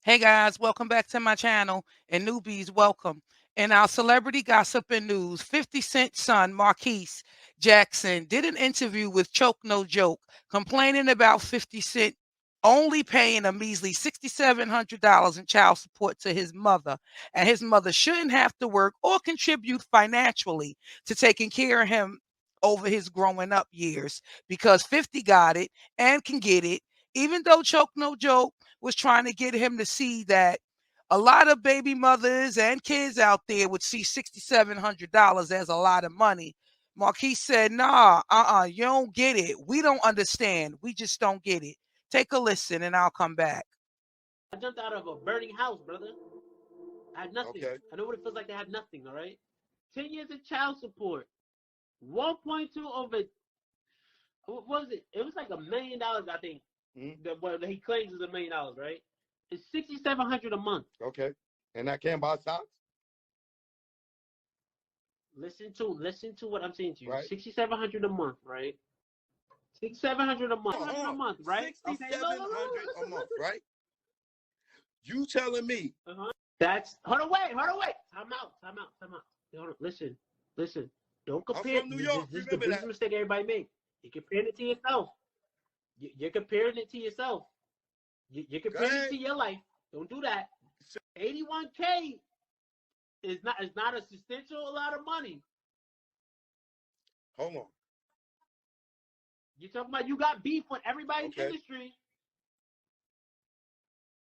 Hey guys, welcome back to my channel. And newbies, welcome. In our celebrity gossip and news, 50 Cent's son, Marquise Jackson, did an interview with Choke No Joke, complaining about 50 Cent only paying a measly $6,700 in child support to his mother, and his mother shouldn't have to work or contribute financially to taking care of him over his growing up years because 50 got it and can get it, even though Choke No Joke was trying to get him to see that a lot of baby mothers and kids out there would see $6,700 as a lot of money. Marquise said, nah, you don't get it. We don't understand. We just don't get it. Take a listen and I'll come back. I jumped out of a burning house, brother. I had nothing. Okay. I know what it feels like to have nothing, all right? 10 years of child support. 1.2 over, what was it? It was like $1 million, I think. What he claims is $1 million, right? It's $6,700 a month. Okay. And I can't buy socks? Listen to what I'm saying to you. Right. $6,700 a month, right? $6,700 a month. $700 a month, right? $6,700 a month, right? You telling me? That's hold on, wait. Time out. Hold on, listen. Don't compare. I'm from New York. This is the Remember biggest that. mistake everybody makes. You're comparing it to yourself. You're comparing it to yourself. You're comparing it to your life. Don't do that. 81K is not a substantial lot of money. Hold on. You're talking about you got beef with everybody in the industry.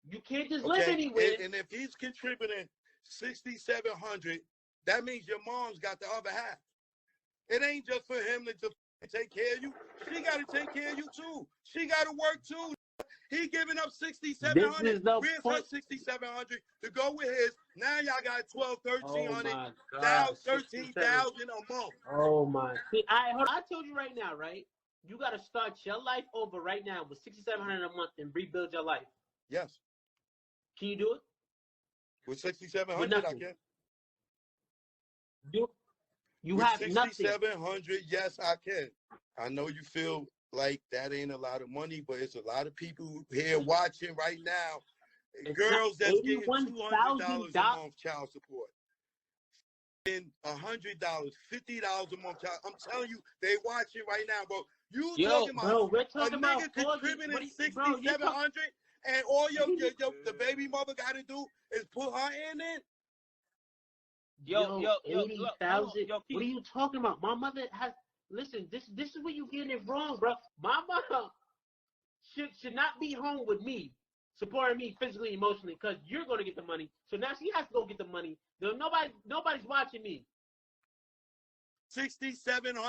You can't just live anywhere. And if he's contributing $6,700, that means your mom's got the other half. It ain't just for him to just take care of you. She got to take care of you too. She got to work too. He giving up $6,700. Where's her $6,700 to go with his? Now y'all got $1,200, $13,000 a month. Oh my! See, I told you right now, right? You got to start your life over right now with $6,700 a month and rebuild your life. Yes. Can you do it? With $6,700, I can. You with have nothing. $6,700, yes, I can. I know you feel like that ain't a lot of money, but it's a lot of people here watching right now. Girls that's getting $200 a month child support. And $100, $50 a month child. I'm telling you, they watching right now, bro. Talking about we're talking a about nigga contributing $6,700, and all the baby mother got to do is put her in it. Yo, 80,000. What are you talking about? My mother has. Listen, this is where you getting it wrong, bro. My mom should not be home with me, supporting me physically, emotionally, because you're gonna get the money. So now she has to go get the money. Nobody's watching me. $6,700 a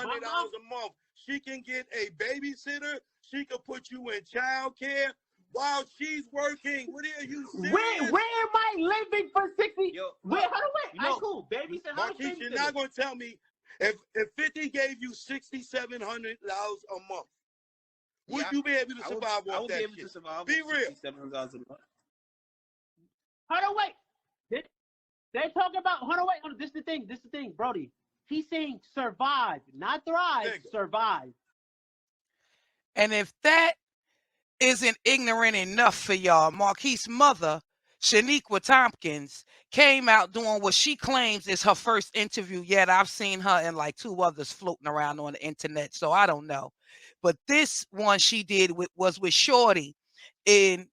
month. She can get a babysitter. She can put you in child care while she's working. What are you serious? Where am I living for 60? Wait, how do wait? All right, cool. Babysitter. Marquise, you're not gonna tell me if 50 gave you $6,700 a month. Would you be able to survive off that shit? Be real. $700 a month. Hold on, wait. They're talking about. Hold on, wait. This is the thing, Brody. He's saying survive, not thrive. Survive. And if that isn't ignorant enough for y'all, Marquise's mother, Shaniqua Tompkins, came out doing what she claims is her first interview yet. I've seen her and like two others floating around on the internet, so I don't know. But this one she did was with Shorty, and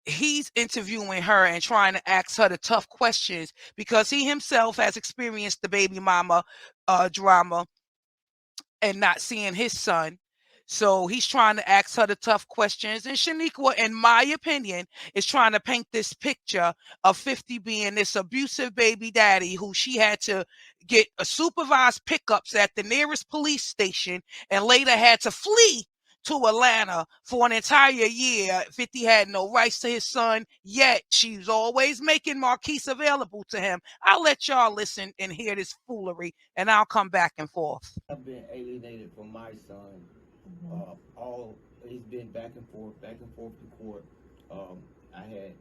he's interviewing her and trying to ask her the tough questions because he himself has experienced the baby mama drama and not seeing his son. So he's trying to ask her the tough questions. And Shaniqua, in my opinion, is trying to paint this picture of 50 being this abusive baby daddy who she had to get a supervised pickups at the nearest police station and later had to flee to Atlanta for an entire year. 50 had no rights to his son, yet she's always making Marquise available to him. I'll let y'all listen and hear this foolery, and I'll come back and forth. I've been alienated from my son. All he's been back and forth to court. I had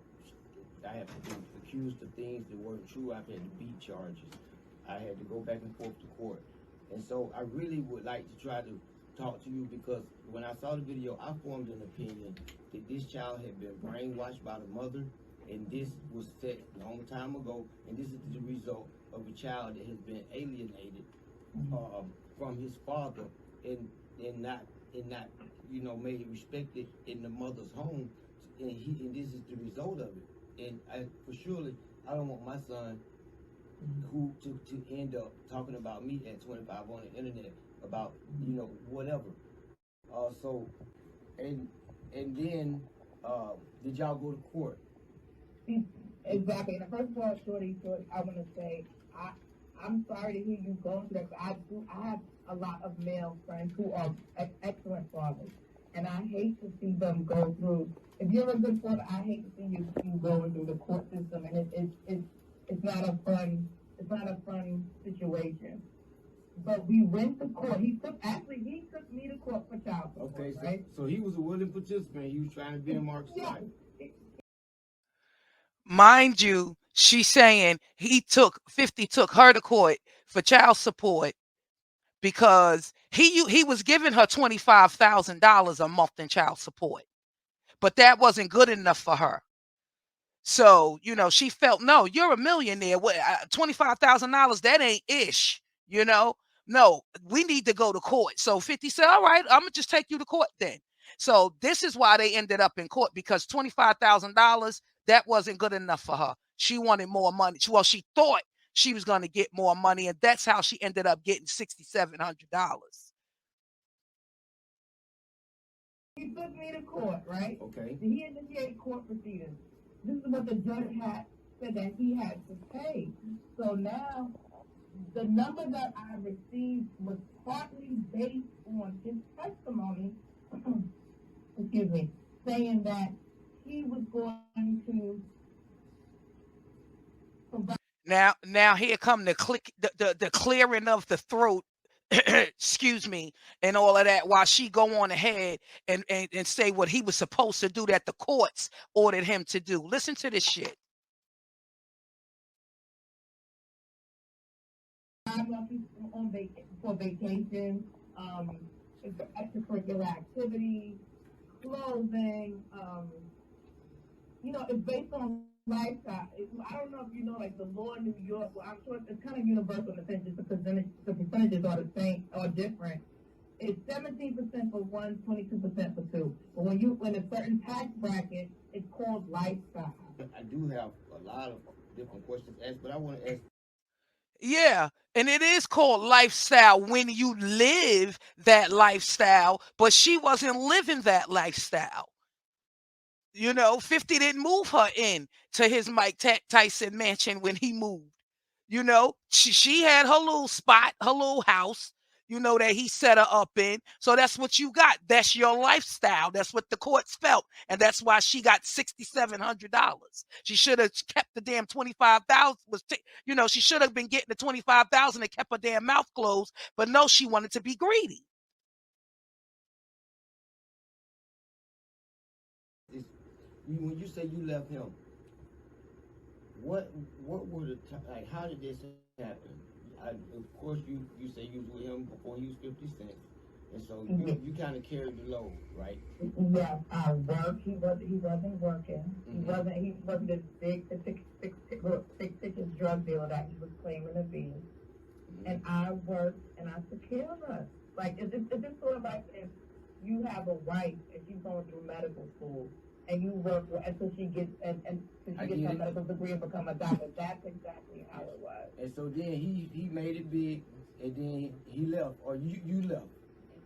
been accused of things that weren't true. I've had to beat charges. I had to go back and forth to court, and so I really would like to try to talk to you because when I saw the video, I formed an opinion that this child had been brainwashed by the mother, And this was set a long time ago, and this is the result of a child that has been alienated from his father and not made respected in the mother's home, and this is the result of it. And for surely I don't want my son who to end up talking about me at 25 on the internet about whatever. So and then did y'all go to court? Exactly. And first of all, Shorty, I want to say I'm sorry to hear you going through that. I have a lot of male friends who are excellent fathers, and I hate to see them go through. If you're a good father, I hate to see you going through the court system, and it's not a fun situation. But we went to court. He took me to court for child support. Okay, right? So he was a willing participant. He was trying to be in Mark's side. Mind you, she's saying 50 took her to court for child support because he was giving her $25,000 a month in child support, but that wasn't good enough for her. So, she felt, no, you're a millionaire. $25,000, that ain't ish, No, we need to go to court. So 50 said, all right, I'm going to just take you to court then. So this is why they ended up in court, because $25,000, that wasn't good enough for her. She wanted more money. Well, she thought she was going to get more money, and that's how she ended up getting $6,700. He took me to court, right? Okay. He initiated court proceedings. This is what the judge had said that he had to pay. So now, the number that I received was partly based on his testimony, excuse me, saying that he was going to provide. Now here come the clearing of the throat, excuse me, and all of that, while she go on ahead and say what he was supposed to do that the courts ordered him to do. Listen to this shit. For vacation, extracurricular activities, clothing, it's based on lifestyle. I don't know if you know, like the law in New York. Well, I'm sure it's kind of universal in the sense that the percentages are the same or different. It's 17% for one, 22% for two. But when a certain tax bracket, it's called lifestyle. I do have a lot of different questions to ask, but I want to ask. Yeah, and it is called lifestyle when you live that lifestyle, but she wasn't living that lifestyle. 50 didn't move her in to his Mike Tyson mansion when he moved. She had her little spot, her little house, that he set her up in. So that's what you got. That's your lifestyle. That's what the courts felt. And that's why she got $6,700. She should have kept the damn 25,000. She should have been getting the 25,000 and kept her damn mouth closed. But no, she wanted to be greedy. When you say you left him, what were the like? How did this happen? Of course, you say you was with him before he was 50 cents, and so you kind of carried the load, right? Yeah, I worked. He wasn't working. Mm-hmm. He wasn't the six-ticket drug dealer that he was claiming to be. Mm-hmm. And I worked and I took care of us. Like it's just sort of like if you have a wife and she's going through medical school. And you work until she gets her medical degree and become a doctor. That's exactly how it was. And so then he made it big, and then he left, or you left.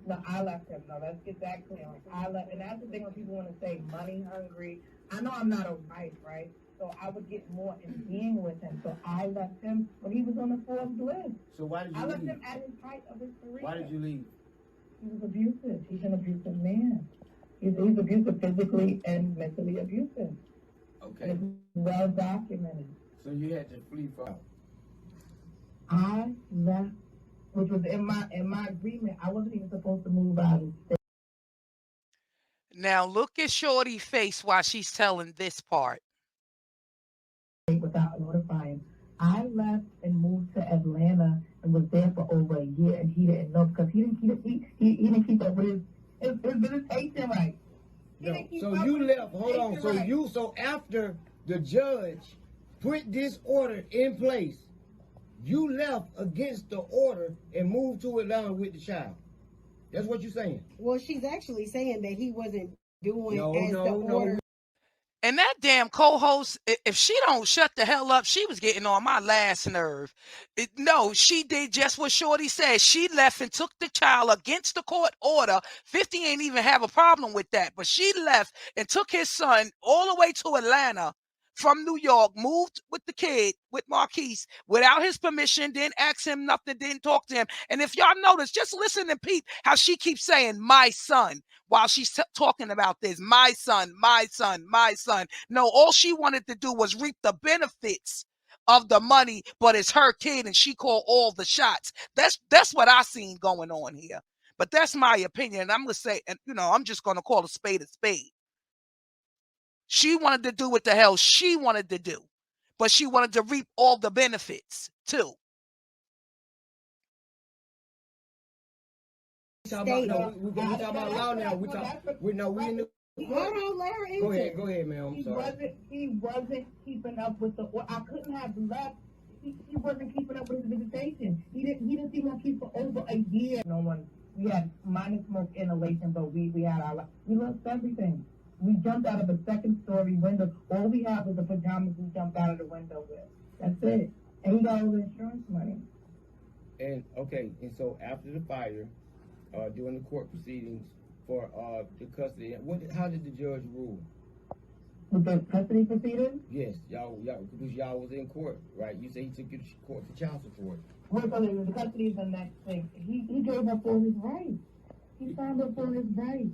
No, I left him. No, let's get that clear. I left, and that's the thing when people want to say money hungry. I know I'm not a wife, right? So I would get more in being with him. So I left him when he was on the Forbes list. So why did you leave? I left him at his height of his career. Why did you leave? He was abusive. He's an abusive man. He's abusive, physically and mentally abusive. Okay. It's well documented. So you had to flee from. I left, which was in my agreement. I wasn't even supposed to move out of state. Now look at Shorty's face while she's telling this part. Without notifying. I left and moved to Atlanta and was there for over a year, and he didn't know because he didn't keep up with his visitation rights. No. So you left. Hold on. So after the judge put this order in place, you left against the order and moved to Atlanta with the child. That's what you're saying. Well, she's actually saying that he wasn't doing the order. And that damn co-host, if she don't shut the hell up, she was getting on my last nerve. No, she did just what Shorty said. She left and took the child against the court order. 50 ain't even have a problem with that. But she left and took his son all the way to Atlanta from New York, moved with the kid, with Marquise, without his permission, didn't ask him nothing, didn't talk to him. And if y'all notice, just listen and peep how she keeps saying, my son, while she's talking about this, my son, my son, my son. No, all she wanted to do was reap the benefits of the money, but it's her kid and she called all the shots. That's what I seen going on here. But that's my opinion. And I'm going to say, and I'm just going to call a spade a spade. She wanted to do what the hell she wanted to do, but she wanted to reap all the benefits too. We talking about law now. We in the. Go ahead, ma'am. I'm sorry. He wasn't keeping up with I couldn't have left. He wasn't keeping up with his visitation. He didn't see Marquise for over a year. No one. We had minor smoke inhalation, but we had we lost everything. We jumped out of a second-story window. All we had was the pajamas we jumped out of the window with. That's it. And he got all the insurance money. And so after the fire, during the court proceedings for the custody, how did the judge rule? With the custody proceedings? Yes, y'all, because y'all was in court, right? You say he took you to court for child support. Well, so the custody is the next thing. He gave up all his rights. He signed up for his rights.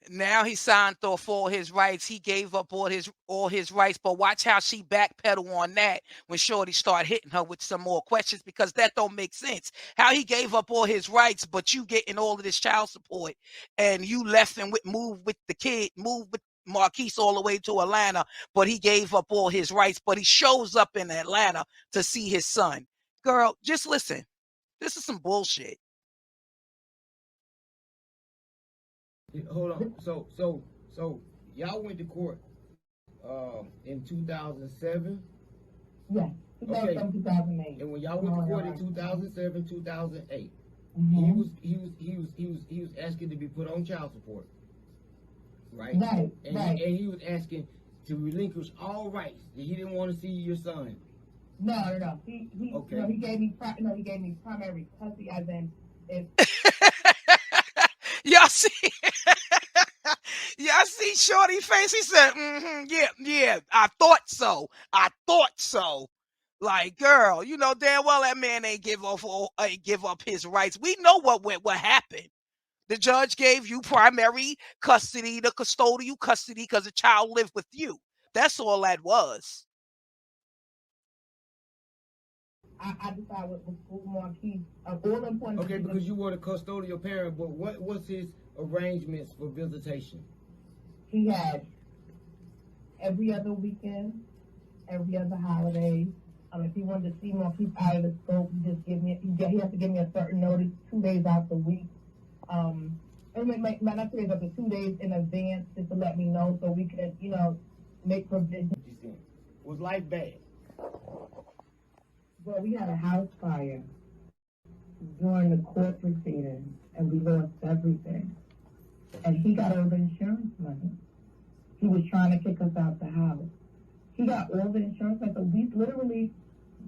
Now he signed off all his rights. He gave up all his rights. But watch how she backpedal on that when Shorty started hitting her with some more questions, because that don't make sense. How he gave up all his rights, but you getting all of this child support, and you left and moved with the kid, moved with Marquise all the way to Atlanta, but he gave up all his rights. But he shows up in Atlanta to see his son. Girl, just listen. This is some bullshit. Hold on. So y'all went to court in 2007? Yeah, 2008. And when y'all went to court in 2007, 2008, he was asking to be put on child support. Right? Right. And he was asking to relinquish all rights. He didn't want to see your son. No. He gave me primary custody, as in if Y'all see Shorty face? He said, yeah, I thought so. Like, girl, you know damn well that man ain't give up his rights. We know what happened. The judge gave you primary custody, the custodial custody, because the child lived with you. That's all that was. I decided with school Marquise, all important. Okay, because you were the custodial parent, but what was his arrangements for visitation? He had every other weekend, every other holiday. If he wanted to see Marquise out of the scope, he has to give me a certain notice, 2 days out the week. And not 2 days, but 2 days in advance, just to let me know so we could, make provisions. Was life bad? Well, we had a house fire during the court proceedings, and we lost everything. And he got all the insurance money. He was trying to kick us out the house. He got all the insurance money. So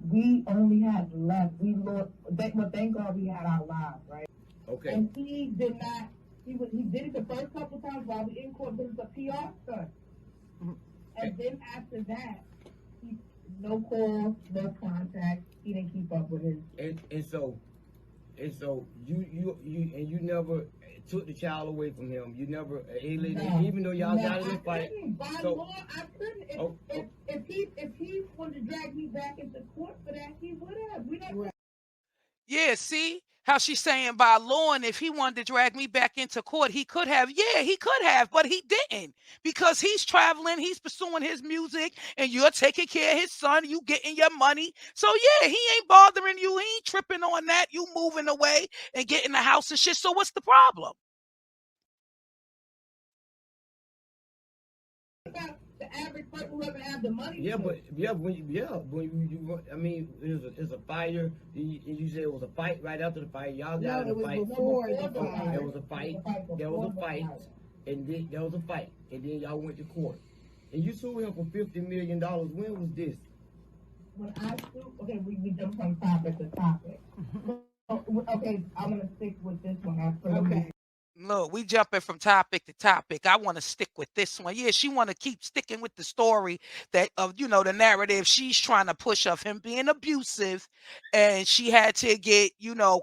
we only had left. We lost. Thank God we had our lives, right? Okay. And he did not. He did it the first couple times while we in court. But it's a PR stunt. And then after that, no calls, no contact. He didn't keep up with his. And so you never took the child away from him. You never, even though y'all got in a fight. By law, I couldn't. If he wanted to drag me back into court for that, he would have. Yeah, see how she's saying by law, and if he wanted to drag me back into court, he could have. Yeah, he could have, but he didn't, because he's traveling, he's pursuing his music, and you're taking care of his son, you getting your money. So yeah, he ain't bothering you, he ain't tripping on that, you moving away and getting the house and shit. So what's the problem? the average person who doesn't have the money. Yeah, but when you I mean, it's a fire. You said it was a fight right after the fight. Y'all got in a fight. Before the fight. There was a fight. There was a fight, and then there was a fight, and then y'all went to court, and you sued him for $50 million. When was this? When I sued, okay, we jump from topic to topic. Okay, I'm gonna stick with this one. Okay. Look, we jumping from topic to topic. I want to stick with this one. Yeah, she want to keep sticking with the story that of the narrative she's trying to push of him being abusive, and she had to get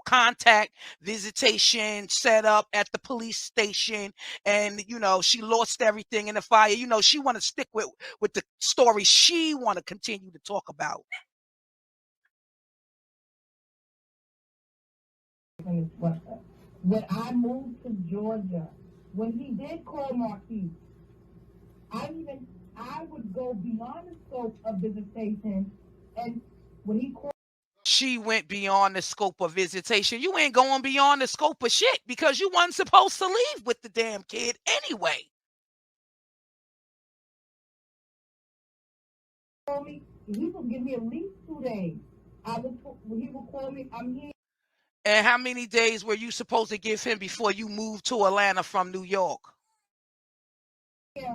contact visitation set up at the police station, and she lost everything in the fire. She want to stick with the story she want to continue to talk about. When I moved to Georgia, when he did call Marquise, I would go beyond the scope of visitation, and when he called, she went beyond the scope of visitation. You ain't going beyond the scope of shit because you wasn't supposed to leave with the damn kid anyway. Call me, he would give me at least 2 days. He would call me, I'm here. And how many days were you supposed to give him before you moved to Atlanta from New York? Yeah.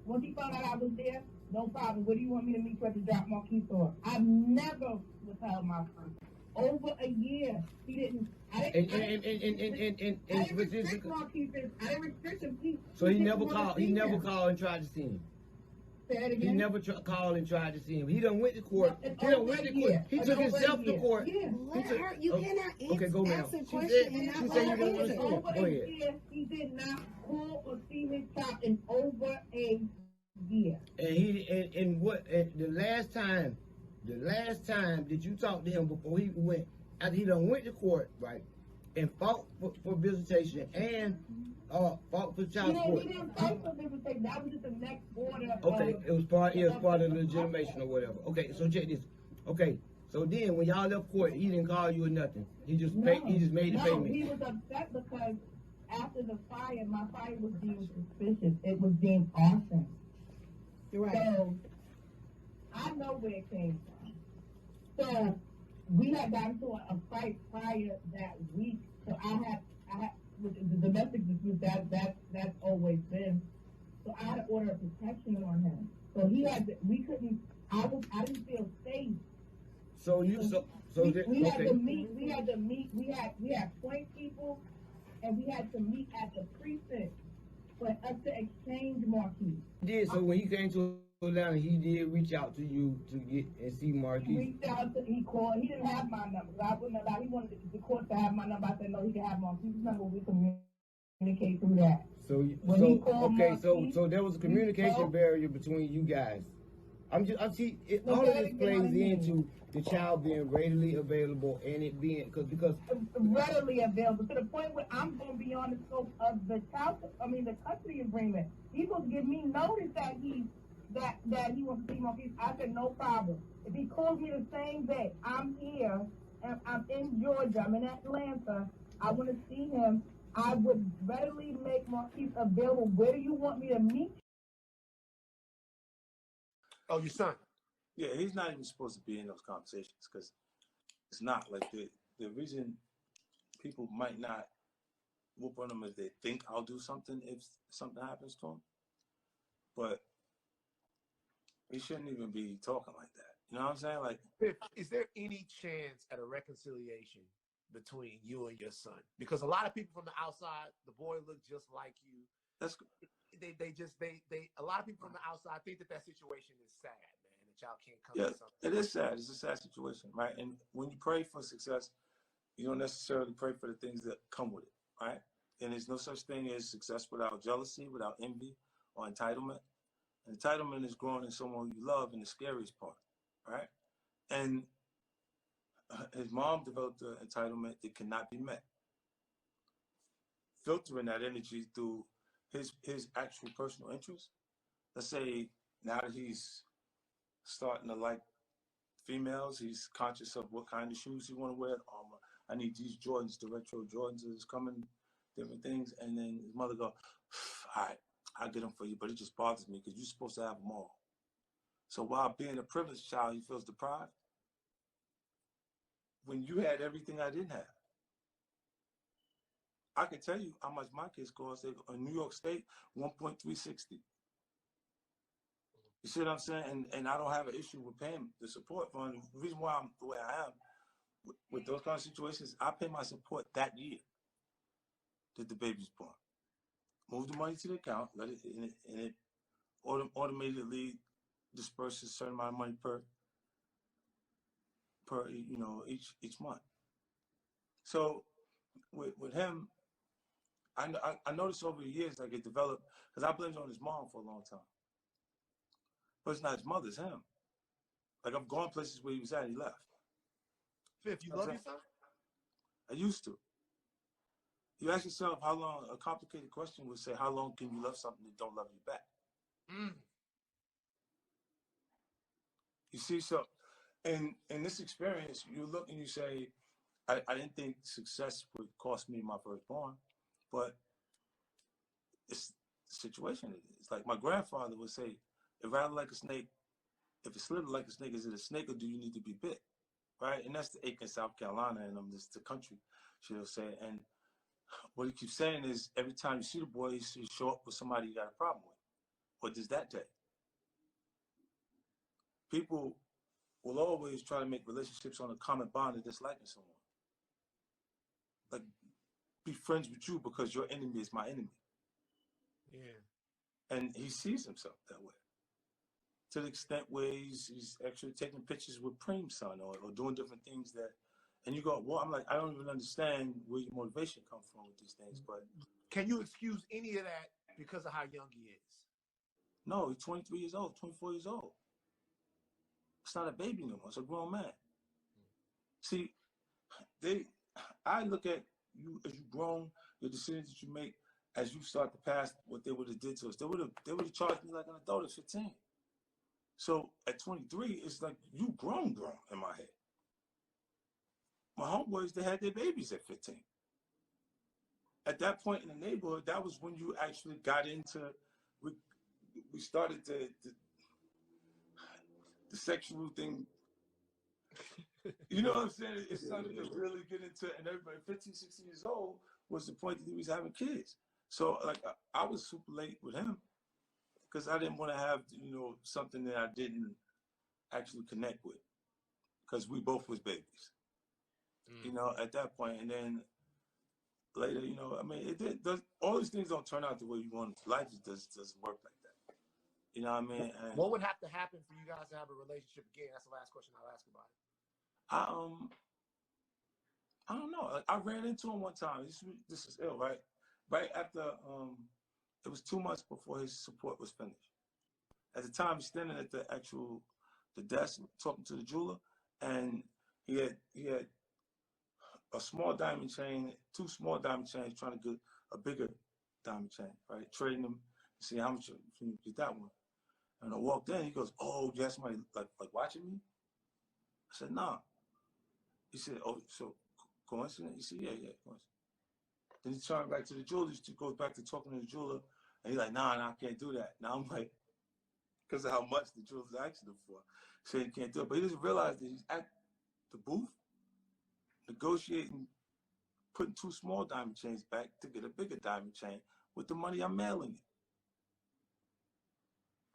Once he found out I was there, no problem. Where do you want me to meet you at the drop Marquise store? I've never withheld my friend. Over a year, he didn't. I didn't restrict Marquise. I didn't restrict him. So he never called. He never called and tried to see him. Say that again. He never called and tried to see him. He done went to court. He done went to court. He took himself to court. Yeah. You cannot ask a question and not let her answer. Over a year, he did not call or see his child in over a year. And the last time did you talk to him before he went, after he done went to court, right, and fought for visitation and fought for child support? He didn't fight for visitation. That was just the next order. Okay, it was part of the legitimation or whatever. Okay, so check this. Okay, so then when y'all left court, he didn't call you or nothing. He just made the payment. He was upset because after the fire, my fire was deemed suspicious. It was deemed arson. Right. So I know where it came from. So we had gotten to a fight prior that week. So I had with the domestic dispute that's always been. So I had an order of protection on him. So we couldn't. I didn't feel safe. We had to meet. We had point people, and we had to meet at the precinct for us to exchange Marquise. He did. So when he came to Atlanta, he did reach out to you to get and see Marquise. He reached out. He called. He didn't have my number. I wouldn't allow. He wanted the court to have my number. I said no. He can have Marquise's number. We communicate through that. So there was a communication barrier between you guys. All of this plays into the child being readily available and it being because readily available to the point where I'm going beyond the scope of the the custody agreement. He's supposed to give me notice that he wants to see Marquise. I said no problem. If he calls me the same day, I'm here and I'm in Georgia. I'm in Atlanta. I want to see him. I would readily make Marquise available. Where do you want me to meet? Oh, your son. Yeah, he's not even supposed to be in those conversations because it's not like the reason people might not whoop on him is they think I'll do something if something happens to him, but he shouldn't even be talking like that. You know what I'm saying? Like, is there any chance at a reconciliation between you and your son? Because a lot of people from the outside, the boy looked just like you. that's A lot of people from the outside think that situation is sad, man. That y'all can't come yeah, to something. it is sad. It's a sad situation, right? And when you pray for success, you don't necessarily pray for the things that come with it, right? And there's no such thing as success without jealousy, without envy, or entitlement. And entitlement is growing in someone you love, in the scariest part, right? And his mom developed an entitlement that cannot be met. Filtering that energy through his actual personal interests. Let's say now that he's starting to like females, he's conscious of what kind of shoes he want to wear. I need these Jordans, the retro Jordans is coming, different things. And then his mother go, all right, I get them for you, but it just bothers me because you're supposed to have them all. So while being a privileged child, he feels deprived. When you had everything I didn't have. I can tell you how much my kids cost. In New York State, 1.360. You see what I'm saying? And I don't have an issue with paying the support fund. The reason why I'm the way I am with those kind of situations, I pay my support that year that the baby's born. Move the money to the account, let it, and it automatically disperses a certain amount of money per each month. So with him, I noticed over the years like it developed because I blamed it on his mom for a long time. But it's not his mother, it's him. Like I've gone places where he was at, he left. Fifth, you love your son? I used to. You ask yourself how long, a complicated question would say, how long can you love something that don't love you back? Mm. You see, so in this experience, you look and you say, I didn't think success would cost me my firstborn, but it's the situation. It's like my grandfather would say, it rattled like a snake. If it slithered like a snake, is it a snake or do you need to be bit? Right? And that's the Aiken, South Carolina, and this the country, she'll say. And what he keeps saying is every time you see the boy, you show up with somebody you got a problem with. What does that take? People will always try to make relationships on a common bond of disliking someone. Like, be friends with you because your enemy is my enemy. Yeah. And he sees himself that way. To the extent where he's actually taking pictures with Preem's son or doing different things that, and you go, well, I'm like, I don't even understand where your motivation comes from with these things. But can you excuse any of that because of how young he is? No, he's 23 years old, 24 years old. It's not a baby no more. It's a grown man. See, I look at you as you grown, your decisions that you make as you start to pass what they would have did to us. They would have charged me like an adult at 15. So at 23, it's like you grown in my head. My homeboys, they had their babies at 15. At that point in the neighborhood, that was when you actually got into, we started the sexual thing. You know what I'm saying? It started to really get into, and everybody 15, 16 years old was the point that he was having kids. So like I was super late with him because I didn't want to have, something that I didn't actually connect with because we both was babies, at that point. And then later, I mean, all these things don't turn out the way you want. Life just doesn't work like that. You know what I mean? And what would have to happen for you guys to have a relationship again? That's the last question I'll ask about it. I don't know. I ran into him one time. This is ill, right? Right after, it was 2 months before his support was finished. At the time, he's standing at the desk talking to the jeweler, and he had a small diamond chain, 2 small diamond chains, trying to get a bigger diamond chain, right? Trading them, see how much can you get that one. And I walked in, he goes, "Oh, you have somebody like watching me?" I said, "Nah." He said, "Oh, so coincidence?" He said, yeah, coincidence. Then he turned back to the jeweler. He goes back to talking to the jeweler, and he's like, nah, I can't do that. Now I'm like, because of how much the jeweler's asking him for, saying he can't do it. But he doesn't realize that he's at the booth negotiating, putting 2 small diamond chains back to get a bigger diamond chain with the money I'm mailing him.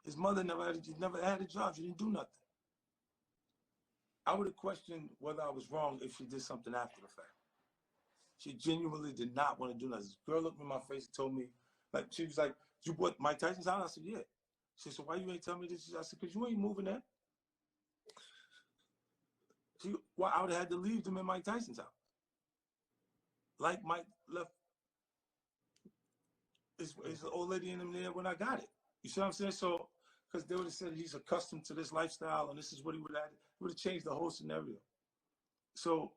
His mother never had a job. She didn't do nothing. I would have questioned whether I was wrong if she did something after the fact. She genuinely did not want to do nothing. This girl looked me in my face and told me, like, she was like, "You bought Mike Tyson's house?" I said, "Yeah." She said, "So why you ain't tell me this?" I said, "Because you ain't moving there." Well, I would have had to leave them in Mike Tyson's house. Like Mike left his old lady in him there when I got it. You see what I'm saying? So, because they would have said he's accustomed to this lifestyle and this is what he would have had. It would have changed the whole scenario. So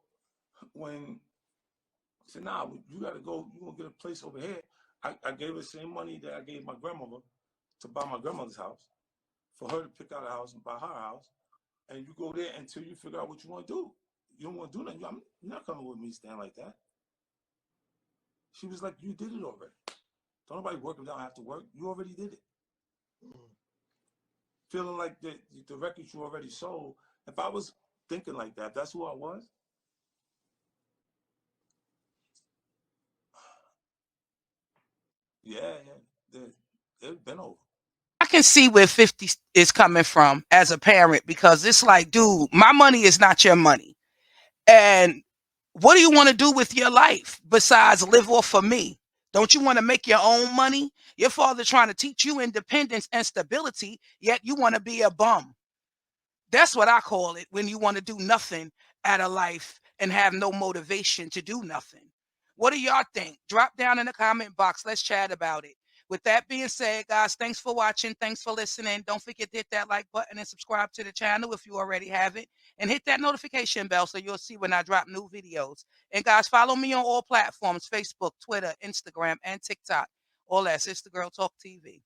when I said, "Nah, you got to go, you're going to get a place over here," I gave her the same money that I gave my grandmother to buy my grandmother's house, for her to pick out a house and buy her house. And you go there until you figure out what you want to do. You don't want to do nothing. You're not coming with me staying like that. She was like, "You did it already. Don't nobody work if they don't have to work. You already did it. Feeling like the records you already sold. If I was thinking like that, that's who I was. Yeah, they've been over. I can see where 50 is coming from as a parent, because it's like, dude, my money is not your money. And what do you want to do with your life besides live off of me? Don't you want to make your own money? Your father trying to teach you independence and stability, yet you want to be a bum. That's what I call it, when you want to do nothing out of life and have no motivation to do nothing. What do y'all think? Drop down in the comment box. Let's chat about it. With that being said, guys, thanks for watching. Thanks for listening. Don't forget to hit that like button and subscribe to the channel if you already have it. And hit that notification bell so you'll see when I drop new videos. And guys, follow me on all platforms: Facebook, Twitter, Instagram, and TikTok. All that's It's the Girl Talk TV.